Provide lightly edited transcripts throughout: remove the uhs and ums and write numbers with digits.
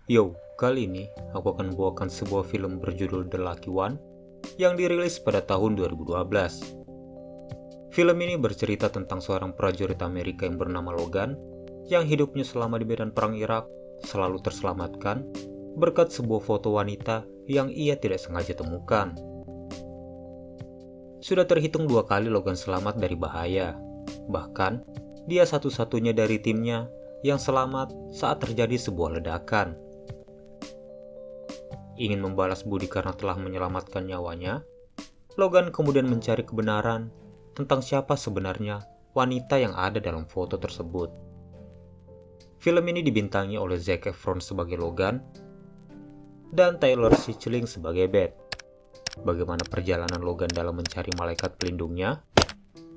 Yo, kali ini aku akan membawakan sebuah film berjudul The Lucky One yang dirilis pada tahun 2012. Film ini bercerita tentang seorang prajurit Amerika yang bernama Logan yang hidupnya selama di medan perang Irak selalu terselamatkan berkat sebuah foto wanita yang ia tidak sengaja temukan. Sudah terhitung 2 kali Logan selamat dari bahaya. Bahkan, dia satu-satunya dari timnya yang selamat saat terjadi sebuah ledakan. Ingin membalas budi karena telah menyelamatkan nyawanya, Logan kemudian mencari kebenaran tentang siapa sebenarnya wanita yang ada dalam foto tersebut. Film ini dibintangi oleh Zac Efron sebagai Logan dan Taylor Schilling sebagai Beth. Bagaimana perjalanan Logan dalam mencari malaikat pelindungnya?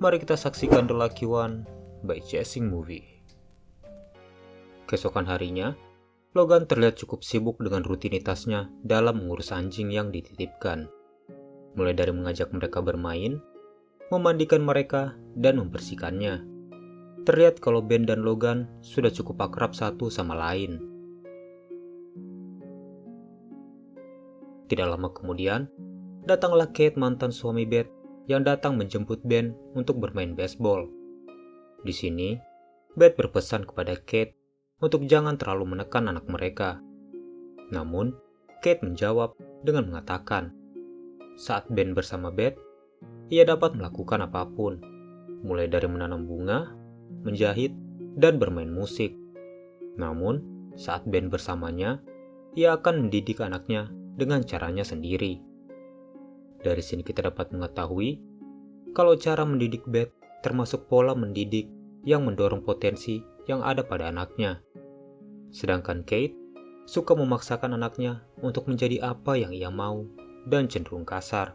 Mari kita saksikan The Lucky One by Chasing Movie. Keesokan harinya, Logan terlihat cukup sibuk dengan rutinitasnya dalam mengurus anjing yang dititipkan. Mulai dari mengajak mereka bermain, memandikan mereka, dan membersihkannya. Terlihat kalau Ben dan Logan sudah cukup akrab satu sama lain. Tidak lama kemudian, datanglah Kate, mantan suami Beth, yang datang menjemput Ben untuk bermain baseball. Di sini, Beth berpesan kepada Kate untuk jangan terlalu menekan anak mereka. Namun, Kate menjawab dengan mengatakan, saat Ben bersama Beth, ia dapat melakukan apapun, mulai dari menanam bunga, menjahit, dan bermain musik. Namun, saat Ben bersamanya, ia akan mendidik anaknya dengan caranya sendiri. Dari sini kita dapat mengetahui kalau cara mendidik Beth termasuk pola mendidik yang mendorong potensi yang ada pada anaknya. Sedangkan Kate suka memaksakan anaknya untuk menjadi apa yang ia mau dan cenderung kasar.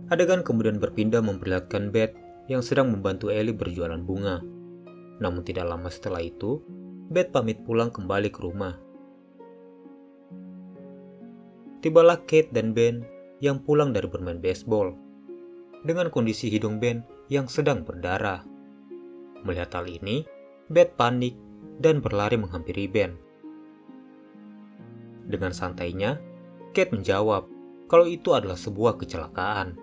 Adegan kemudian berpindah memperlihatkan Beth yang sedang membantu Ellie berjualan bunga. Namun tidak lama setelah itu, Beth pamit pulang kembali ke rumah. Tibalah Kate dan Ben yang pulang dari bermain baseball dengan kondisi hidung Ben yang sedang berdarah. Melihat hal ini, Beth panik dan berlari menghampiri Ben. Dengan santainya, Kate menjawab kalau itu adalah sebuah kecelakaan.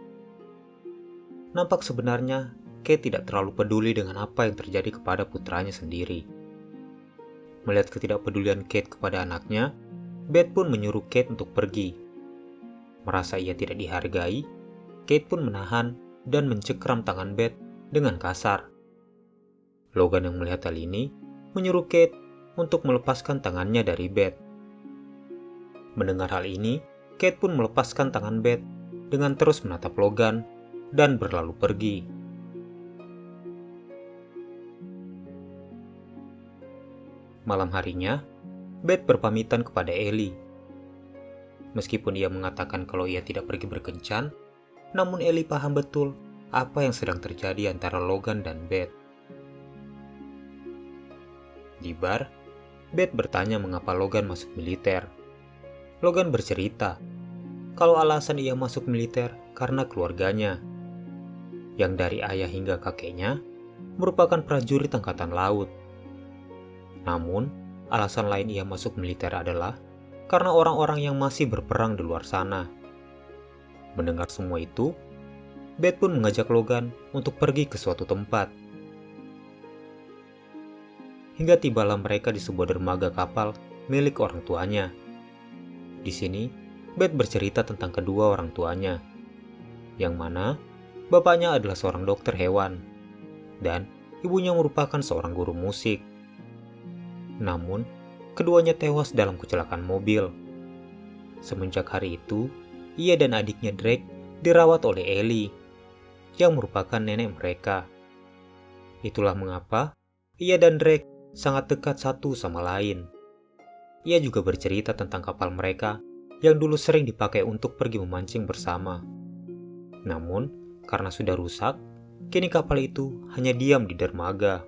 Nampak sebenarnya Kate tidak terlalu peduli dengan apa yang terjadi kepada putranya sendiri. Melihat ketidakpedulian Kate kepada anaknya, Beth pun menyuruh Kate untuk pergi. Merasa ia tidak dihargai, Kate pun menahan dan mencekram tangan Beth dengan kasar. Logan yang melihat hal ini menyuruh Kate untuk melepaskan tangannya dari Beth. Mendengar hal ini, Kate pun melepaskan tangan Beth dengan terus menatap Logan dan berlalu pergi. Malam harinya, Beth berpamitan kepada Ellie. Meskipun ia mengatakan kalau ia tidak pergi berkencan, namun Ellie paham betul apa yang sedang terjadi antara Logan dan Beth. Di bar, Beth bertanya mengapa Logan masuk militer. Logan bercerita kalau alasan ia masuk militer karena keluarganya, yang dari ayah hingga kakeknya merupakan prajurit angkatan laut. Namun, alasan lain ia masuk militer adalah karena orang-orang yang masih berperang di luar sana. Mendengar semua itu, Beth pun mengajak Logan untuk pergi ke suatu tempat. Hingga tibalah mereka di sebuah dermaga kapal milik orang tuanya. Di sini, Beth bercerita tentang kedua orang tuanya, yang mana bapaknya adalah seorang dokter hewan, dan ibunya merupakan seorang guru musik. Namun, keduanya tewas dalam kecelakaan mobil. Semenjak hari itu, ia dan adiknya Drake dirawat oleh Ellie, yang merupakan nenek mereka. Itulah mengapa ia dan Drake sangat dekat satu sama lain. Ia juga bercerita tentang kapal mereka yang dulu sering dipakai untuk pergi memancing bersama. Namun, karena sudah rusak, kini kapal itu hanya diam di dermaga.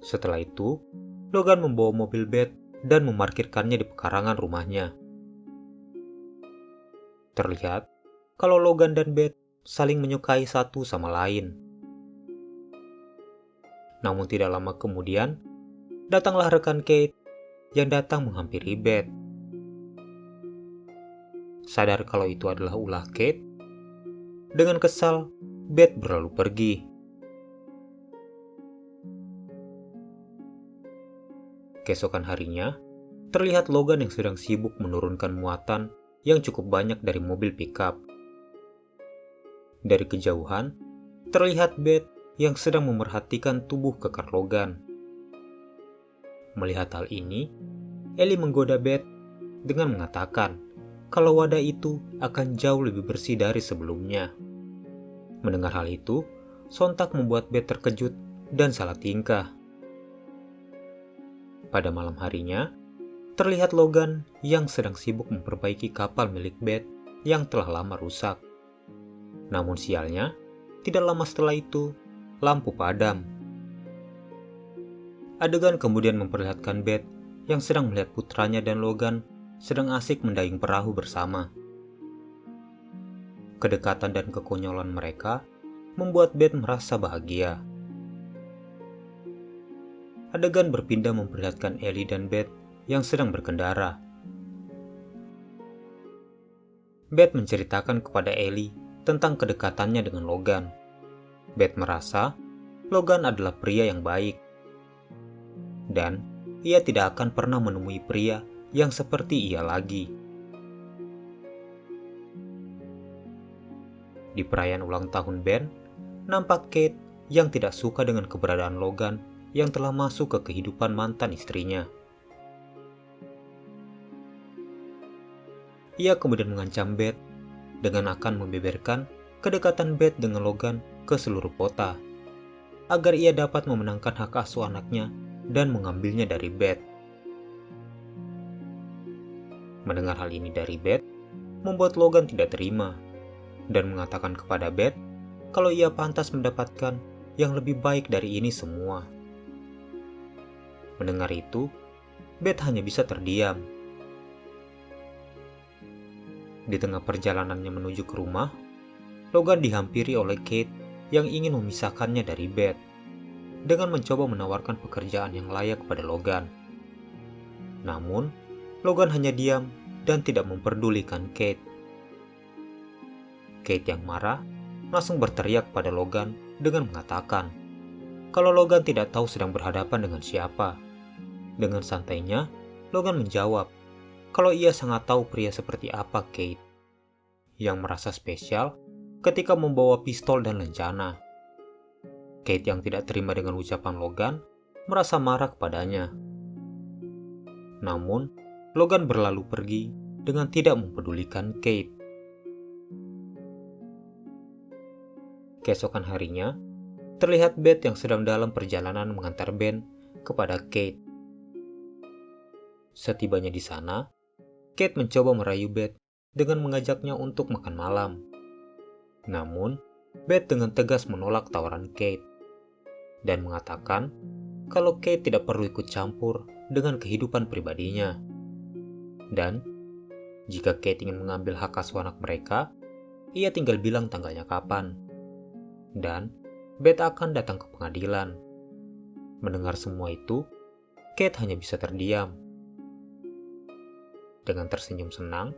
Setelah itu, Logan membawa mobil Beth dan memarkirkannya di pekarangan rumahnya. Terlihat kalau Logan dan Beth saling menyukai satu sama lain. Namun tidak lama kemudian, datanglah rekan Kate yang datang menghampiri Beth. Sadar kalau itu adalah ulah Kate, dengan kesal, Beth berlalu pergi. Keesokan harinya, terlihat Logan yang sedang sibuk menurunkan muatan yang cukup banyak dari mobil pickup. Dari kejauhan, terlihat Beth yang sedang memerhatikan tubuh kekar Logan. Melihat hal ini, Ellie menggoda Beth dengan mengatakan kalau wadah itu akan jauh lebih bersih dari sebelumnya. Mendengar hal itu, sontak membuat Beth terkejut dan salah tingkah. Pada malam harinya, terlihat Logan yang sedang sibuk memperbaiki kapal milik Beth yang telah lama rusak. Namun sialnya, tidak lama setelah itu, lampu padam. Adegan kemudian memperlihatkan Beth yang sedang melihat putranya dan Logan sedang asik mendayung perahu bersama. Kedekatan dan kekonyolan mereka membuat Beth merasa bahagia. Adegan berpindah memperlihatkan Ellie dan Beth yang sedang berkendara. Beth menceritakan kepada Ellie tentang kedekatannya dengan Logan. Beth merasa Logan adalah pria yang baik, dan ia tidak akan pernah menemui pria yang seperti ia lagi. Di perayaan ulang tahun Ben, nampak Kate yang tidak suka dengan keberadaan Logan yang telah masuk ke kehidupan mantan istrinya. Ia kemudian mengancam Beth dengan akan membeberkan kedekatan Beth dengan Logan ke seluruh kota, agar ia dapat memenangkan hak asuh anaknya dan mengambilnya dari Beth. Mendengar hal ini dari Beth, membuat Logan tidak terima dan mengatakan kepada Beth kalau ia pantas mendapatkan yang lebih baik dari ini semua. Mendengar itu, Beth hanya bisa terdiam. Di tengah perjalanannya menuju ke rumah, Logan dihampiri oleh Kate yang ingin memisahkannya dari Beth dengan mencoba menawarkan pekerjaan yang layak kepada Logan. Namun, Logan hanya diam dan tidak memperdulikan Kate. Kate yang marah langsung berteriak pada Logan dengan mengatakan kalau Logan tidak tahu sedang berhadapan dengan siapa. Dengan santainya, Logan menjawab kalau ia sangat tahu pria seperti apa Kate, yang merasa spesial ketika membawa pistol dan lencana. Kate yang tidak terima dengan ucapan Logan merasa marah kepadanya. Namun, Logan berlalu pergi dengan tidak mempedulikan Kate. Keesokan harinya, terlihat Beth yang sedang dalam perjalanan mengantar Ben kepada Kate. Setibanya di sana, Kate mencoba merayu Beth dengan mengajaknya untuk makan malam. Namun, Beth dengan tegas menolak tawaran Kate dan mengatakan kalau Kate tidak perlu ikut campur dengan kehidupan pribadinya. Dan, jika Kate ingin mengambil hak asuh anak mereka, ia tinggal bilang tanggalnya kapan. Dan, Beth akan datang ke pengadilan. Mendengar semua itu, Kate hanya bisa terdiam. Dengan tersenyum senang,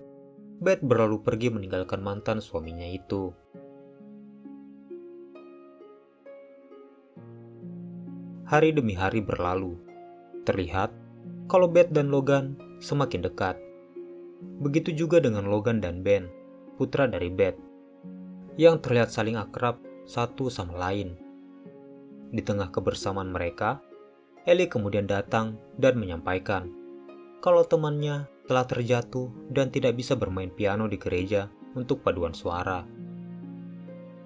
Beth berlalu pergi meninggalkan mantan suaminya itu. Hari demi hari berlalu. Terlihat kalau Beth dan Logan semakin dekat. Begitu juga dengan Logan dan Ben, putra dari Beth, yang terlihat saling akrab satu sama lain. Di tengah kebersamaan mereka, Ellie kemudian datang dan menyampaikan kalau temannya telah terjatuh dan tidak bisa bermain piano di gereja untuk paduan suara.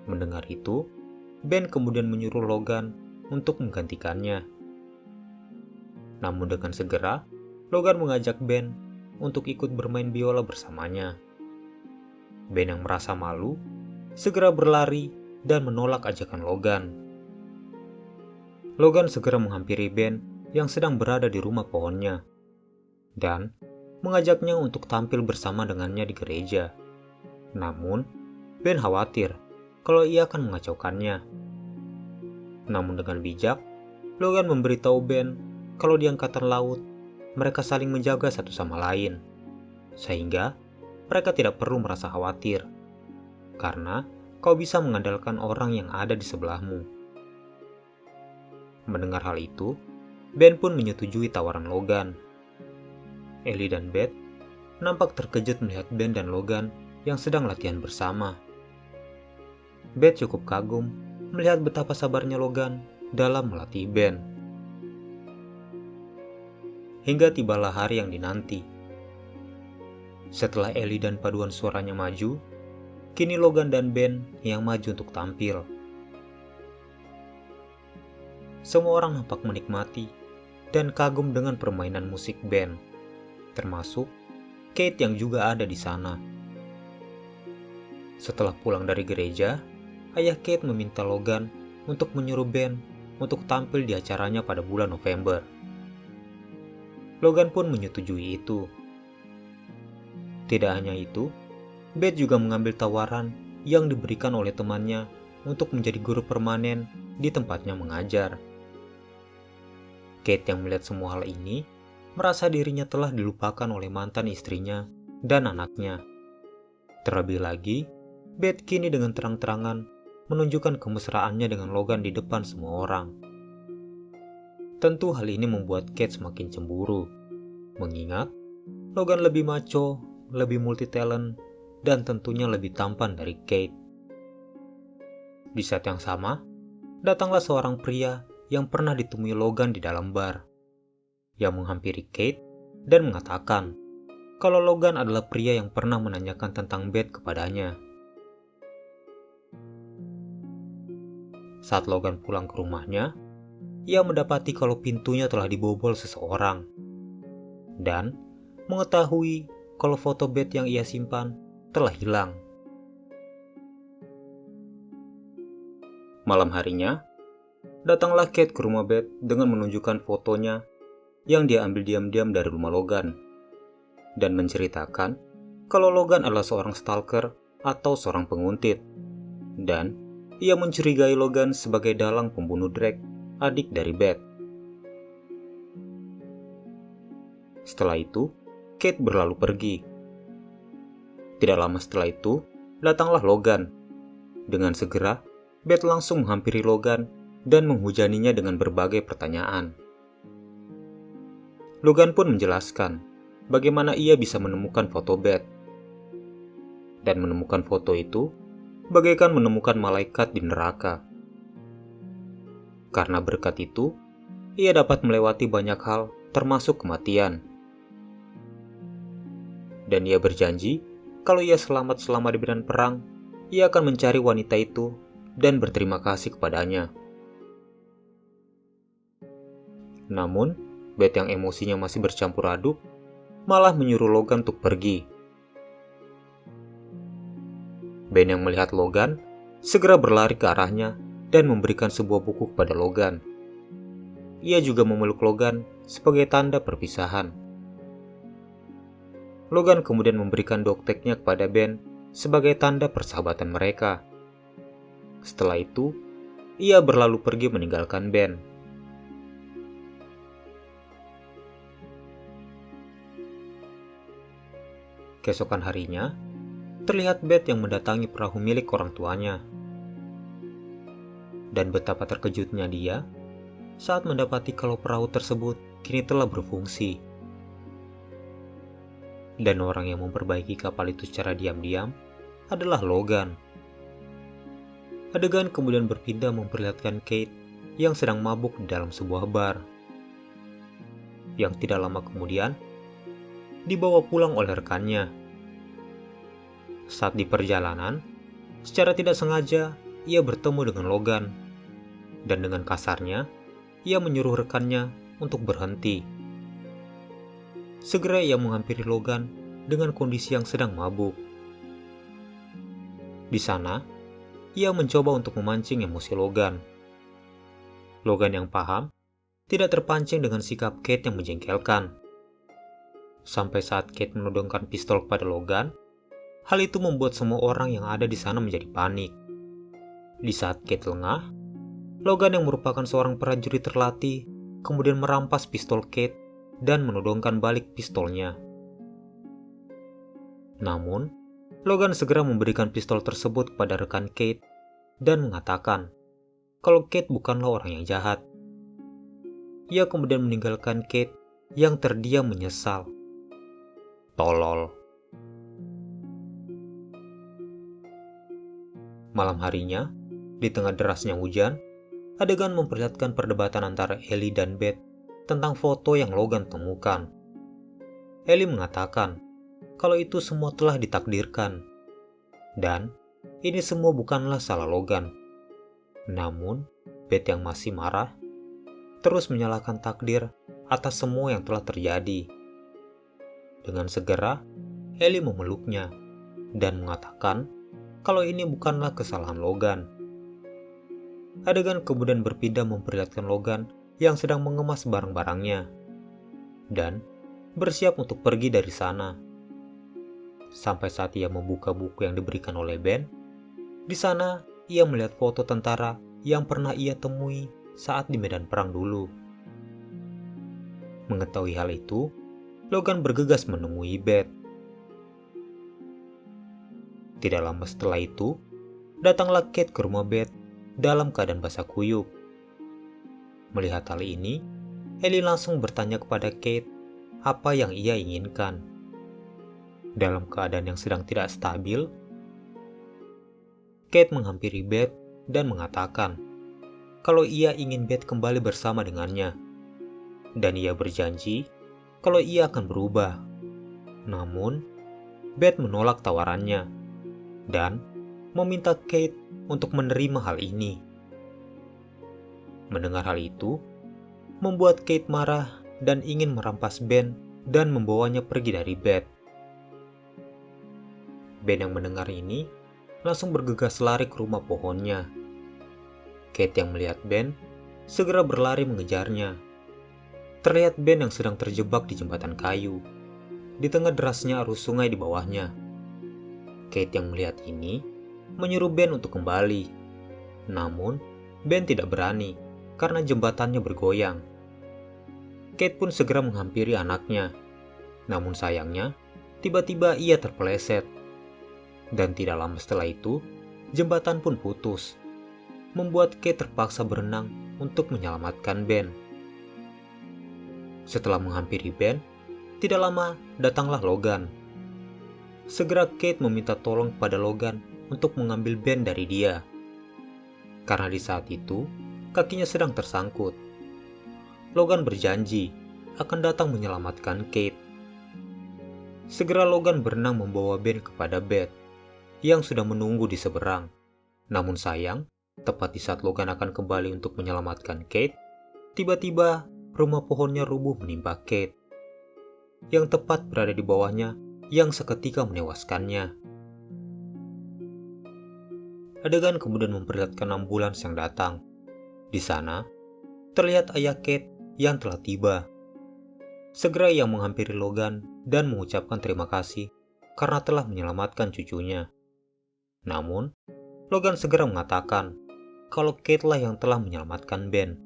Mendengar itu, Ben kemudian menyuruh Logan untuk menggantikannya. Namun dengan segera, Logan mengajak Ben untuk ikut bermain biola bersamanya. Ben yang merasa malu, segera berlari dan menolak ajakan Logan. Logan segera menghampiri Ben yang sedang berada di rumah pohonnya dan mengajaknya untuk tampil bersama dengannya di gereja. Namun, Ben khawatir kalau ia akan mengacaukannya. Namun dengan bijak, Logan memberitahu Ben kalau di angkatan laut mereka saling menjaga satu sama lain, sehingga mereka tidak perlu merasa khawatir, karena kau bisa mengandalkan orang yang ada di sebelahmu. Mendengar hal itu, Ben pun menyetujui tawaran Logan. Ellie dan Beth nampak terkejut melihat Ben dan Logan yang sedang latihan bersama. Beth cukup kagum melihat betapa sabarnya Logan dalam melatih Ben. Hingga tibalah hari yang dinanti. Setelah Ellie dan paduan suaranya maju, kini Logan dan Ben yang maju untuk tampil. Semua orang nampak menikmati dan kagum dengan permainan musik Ben, termasuk Kate yang juga ada di sana. Setelah pulang dari gereja, ayah Kate meminta Logan untuk menyuruh Ben untuk tampil di acaranya pada bulan November. Logan pun menyetujui itu. Tidak hanya itu, Beth juga mengambil tawaran yang diberikan oleh temannya untuk menjadi guru permanen di tempatnya mengajar. Kate yang melihat semua hal ini merasa dirinya telah dilupakan oleh mantan istrinya dan anaknya. Terlebih lagi, Beth kini dengan terang-terangan menunjukkan kemesraannya dengan Logan di depan semua orang. Tentu hal ini membuat Kate semakin cemburu, mengingat Logan lebih macho, lebih multi-talent, dan tentunya lebih tampan dari Kate. Di saat yang sama, datanglah seorang pria yang pernah ditemui Logan di dalam bar, yang menghampiri Kate dan mengatakan kalau Logan adalah pria yang pernah menanyakan tentang Beth kepadanya. Saat Logan pulang ke rumahnya, ia mendapati kalau pintunya telah dibobol seseorang, dan mengetahui kalau foto Beth yang ia simpan telah hilang. Malam harinya, datanglah Kate ke rumah Beth dengan menunjukkan fotonya yang dia ambil diam-diam dari rumah Logan, dan menceritakan kalau Logan adalah seorang stalker atau seorang penguntit, dan ia mencurigai Logan sebagai dalang pembunuh Drake, adik dari Beth. Setelah itu, Kate berlalu pergi. Tidak lama setelah itu, datanglah Logan. Dengan segera, Beth langsung menghampiri Logan dan menghujaninya dengan berbagai pertanyaan. Logan pun menjelaskan bagaimana ia bisa menemukan foto Beth. Dan menemukan foto itu bagaikan menemukan malaikat di neraka. Karena berkat itu, ia dapat melewati banyak hal termasuk kematian. Dan ia berjanji kalau ia selamat selama di medan perang, ia akan mencari wanita itu dan berterima kasih kepadanya. Namun, Beth yang emosinya masih bercampur aduk, malah menyuruh Logan untuk pergi. Ben yang melihat Logan, segera berlari ke arahnya dan memberikan sebuah buku kepada Logan. Ia juga memeluk Logan sebagai tanda perpisahan. Logan kemudian memberikan dokteknya kepada Ben sebagai tanda persahabatan mereka. Setelah itu, ia berlalu pergi meninggalkan Ben. Keesokan harinya, terlihat Beth yang mendatangi perahu milik orang tuanya. Dan betapa terkejutnya dia saat mendapati kalau perahu tersebut kini telah berfungsi. Dan orang yang memperbaiki kapal itu secara diam-diam adalah Logan. Adegan kemudian berpindah memperlihatkan Kate yang sedang mabuk di dalam sebuah bar. Yang tidak lama kemudian, dibawa pulang oleh rekannya. Saat di perjalanan, secara tidak sengaja ia bertemu dengan Logan, dan dengan kasarnya ia menyuruh rekannya untuk berhenti. Segera ia menghampiri Logan dengan kondisi yang sedang mabuk. Di sana, ia mencoba untuk memancing emosi Logan. Logan yang paham tidak terpancing dengan sikap Kate yang menjengkelkan. Sampai saat Kate menodongkan pistol kepada Logan, hal itu membuat semua orang yang ada di sana menjadi panik. Di saat Kate lengah, Logan yang merupakan seorang prajurit terlatih kemudian merampas pistol Kate dan menodongkan balik pistolnya. Namun, Logan segera memberikan pistol tersebut kepada rekan Kate dan mengatakan kalau Kate bukanlah orang yang jahat. Ia kemudian meninggalkan Kate yang terdiam menyesal. Tolol. Malam harinya, di tengah derasnya hujan, adegan memperlihatkan perdebatan antara Ellie dan Beth tentang foto yang Logan temukan. Ellie mengatakan kalau itu semua telah ditakdirkan, dan ini semua bukanlah salah Logan. Namun, Beth yang masih marah, terus menyalahkan takdir atas semua yang telah terjadi. Dengan segera, Ellie memeluknya dan mengatakan kalau ini bukanlah kesalahan Logan. Adegan kemudian berpindah memperlihatkan Logan yang sedang mengemas barang-barangnya dan bersiap untuk pergi dari sana. Sampai saat ia membuka buku yang diberikan oleh Ben, di sana ia melihat foto tentara yang pernah ia temui saat di medan perang dulu. Mengetahui hal itu, Logan bergegas menemui Beth. Tidak lama setelah itu, datanglah Kate ke rumah Beth dalam keadaan basah kuyup. Melihat hal ini, Ellie langsung bertanya kepada Kate apa yang ia inginkan. Dalam keadaan yang sedang tidak stabil, Kate menghampiri Beth dan mengatakan kalau ia ingin Beth kembali bersama dengannya. Dan ia berjanji kalau ia akan berubah. Namun, Beth menolak tawarannya dan meminta Kate untuk menerima hal ini. Mendengar hal itu, membuat Kate marah dan ingin merampas Ben dan membawanya pergi dari Beth. Ben yang mendengar ini langsung bergegas lari ke rumah pohonnya. Kate yang melihat Ben segera berlari mengejarnya. Terlihat Ben yang sedang terjebak di jembatan kayu, di tengah derasnya arus sungai di bawahnya. Kate yang melihat ini menyuruh Ben untuk kembali. Namun, Ben tidak berani karena jembatannya bergoyang. Kate pun segera menghampiri anaknya. Namun sayangnya, tiba-tiba ia terpeleset. Dan tidak lama setelah itu, jembatan pun putus, membuat Kate terpaksa berenang untuk menyelamatkan Ben. Setelah menghampiri Ben, tidak lama datanglah Logan. Segera Kate meminta tolong kepada Logan untuk mengambil Ben dari dia. Karena di saat itu, kakinya sedang tersangkut. Logan berjanji akan datang menyelamatkan Kate. Segera Logan berenang membawa Ben kepada Beth, yang sudah menunggu di seberang. Namun sayang, tepat di saat Logan akan kembali untuk menyelamatkan Kate, tiba-tiba rumah pohonnya rubuh menimpa Kate, yang tepat berada di bawahnya yang seketika menewaskannya. Adegan kemudian memperlihatkan ambulans yang datang. Di sana, terlihat ayah Kate yang telah tiba. Segera ia menghampiri Logan dan mengucapkan terima kasih karena telah menyelamatkan cucunya. Namun, Logan segera mengatakan kalau Kate lah yang telah menyelamatkan Ben.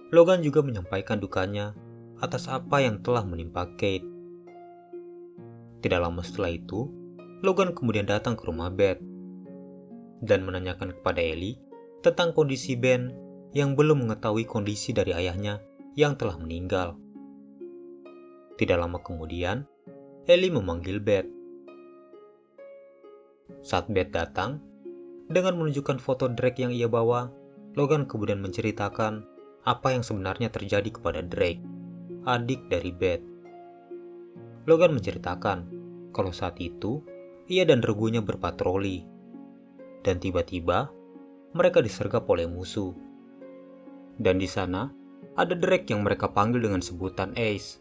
Logan juga menyampaikan dukanya atas apa yang telah menimpa Kate. Tidak lama setelah itu, Logan kemudian datang ke rumah Beth dan menanyakan kepada Ellie tentang kondisi Ben yang belum mengetahui kondisi dari ayahnya yang telah meninggal. Tidak lama kemudian, Ellie memanggil Beth. Saat Beth datang, dengan menunjukkan foto Drake yang ia bawa, Logan kemudian menceritakan apa yang sebenarnya terjadi kepada Drake, adik dari Beth. Logan menceritakan kalau saat itu ia dan regunya berpatroli, dan tiba-tiba mereka disergap oleh musuh. Dan di sana ada Drake yang mereka panggil dengan sebutan Ace.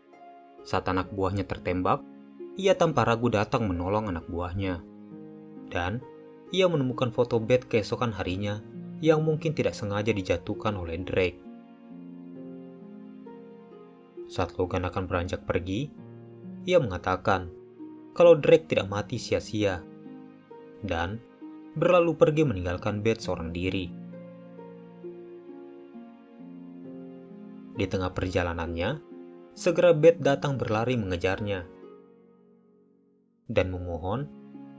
Saat anak buahnya tertembak, ia tanpa ragu datang menolong anak buahnya. Dan ia menemukan foto Beth keesokan harinya yang mungkin tidak sengaja dijatuhkan oleh Drake. Saat Logan akan beranjak pergi, ia mengatakan kalau Drake tidak mati sia-sia dan berlalu pergi meninggalkan Beth seorang diri. Di tengah perjalanannya, segera Beth datang berlari mengejarnya dan memohon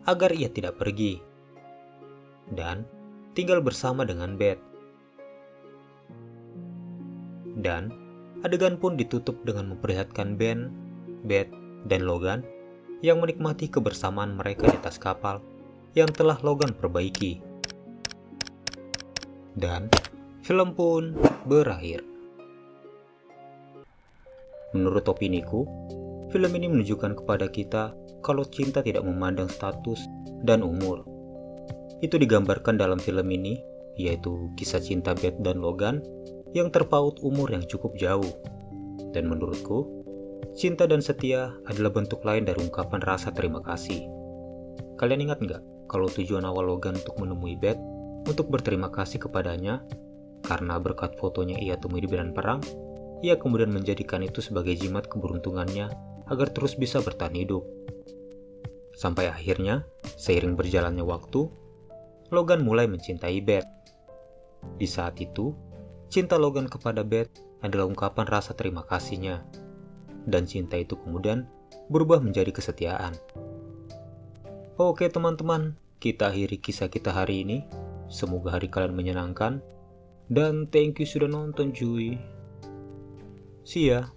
agar ia tidak pergi dan tinggal bersama dengan Beth. Dan adegan pun ditutup dengan memperlihatkan Ben, Beth, dan Logan yang menikmati kebersamaan mereka di atas kapal yang telah Logan perbaiki. Dan film pun berakhir. Menurut opiniku, film ini menunjukkan kepada kita kalau cinta tidak memandang status dan umur. Itu digambarkan dalam film ini, yaitu kisah cinta Beth dan Logan yang terpaut umur yang cukup jauh. Dan menurutku, cinta dan setia adalah bentuk lain dari ungkapan rasa terima kasih. Kalian ingat nggak kalau tujuan awal Logan untuk menemui Beth untuk berterima kasih kepadanya karena berkat fotonya ia temui di medan perang, ia kemudian menjadikan itu sebagai jimat keberuntungannya agar terus bisa bertahan hidup. Sampai akhirnya, seiring berjalannya waktu, Logan mulai mencintai Beth. Di saat itu, cinta Logan kepada Beth adalah ungkapan rasa terima kasihnya. Dan cinta itu kemudian berubah menjadi kesetiaan. Oke teman-teman, kita akhiri kisah kita hari ini. Semoga hari kalian menyenangkan. Dan thank you sudah nonton cuy. See ya.